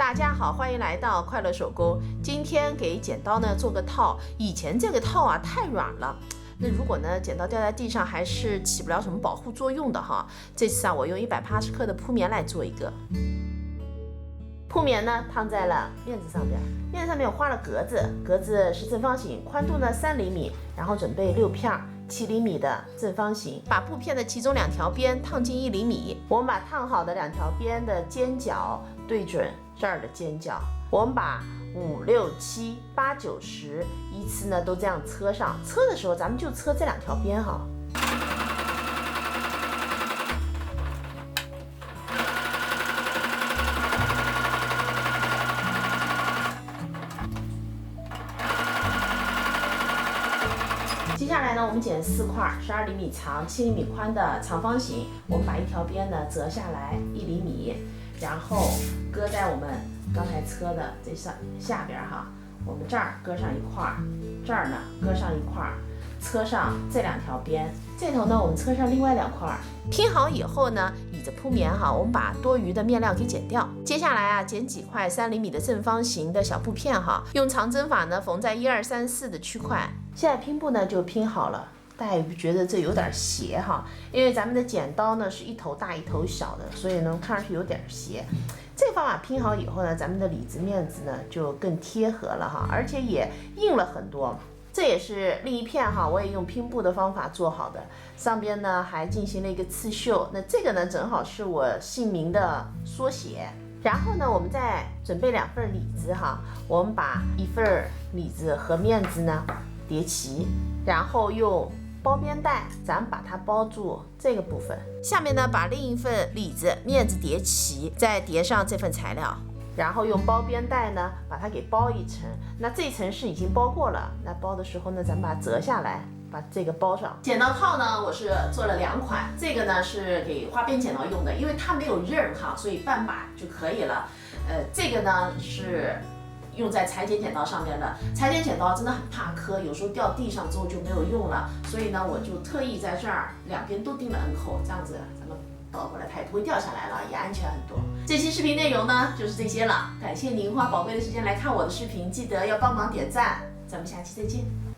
大家好，欢迎来到快乐手工。今天给剪刀呢做个套，以前这个套啊太软了，那如果呢剪刀掉在地上还是起不了什么保护作用的哈。这次啊我用180克的铺棉来做一个。铺棉呢烫在了面子上边，面子上面我画了格子，格子是正方形，宽度呢3厘米，然后准备6片7厘米的正方形，把布片的其中2条边烫进1厘米。我们把烫好的2条边的尖角对准这儿的尖角，我们把5、6、7、8、9、10依次呢都这样车上。车的时候咱们就车这2条边哈。接下来呢，我们剪4块12厘米长、7厘米宽的长方形，我们把一条边呢折下来1厘米，然后搁在我们刚才车的这下边哈，我们这儿搁上一块，这儿呢搁上一块，车上这2条边，这头呢我们车上另外2块。拼好以后呢，倚着铺棉哈，我们把多余的面料给剪掉。接下来啊，剪几块3厘米的正方形的小布片哈，用长针法呢缝在1、2、3、4的区块。现在拼布呢就拼好了，大家也不觉得这有点斜哈，因为咱们的剪刀呢是一头大一头小的，所以呢看上去有点斜。这个方法拼好以后呢，咱们的里子面子呢就更贴合了哈，而且也硬了很多。这也是另一片哈，我也用拼布的方法做好的，上边呢还进行了一个刺绣。那这个呢正好是我姓名的缩写。然后呢，我们再准备2份里子哈，我们把一份里子和面子呢叠齐，然后用包边带咱们把它包住这个部分。下面呢把另一份里子面子叠齐，再叠上这份材料，然后用包边带呢把它给包一层。那这一层是已经包过了，那包的时候呢咱们把它折下来，把这个包上。剪刀套呢我是做了2款，这个呢是给花边剪刀用的，因为它没有刃儿哈，所以半把就可以了。这个呢是用在裁剪剪刀上面的，裁剪剪刀真的很怕磕，有时候掉地上之后就没有用了，所以呢我就特意在这儿2边都钉了 N 口，这样子咱们倒过来它也不会掉下来了，也安全很多。这期视频内容呢就是这些了，感谢您花宝贵的时间来看我的视频，记得要帮忙点赞，咱们下期再见。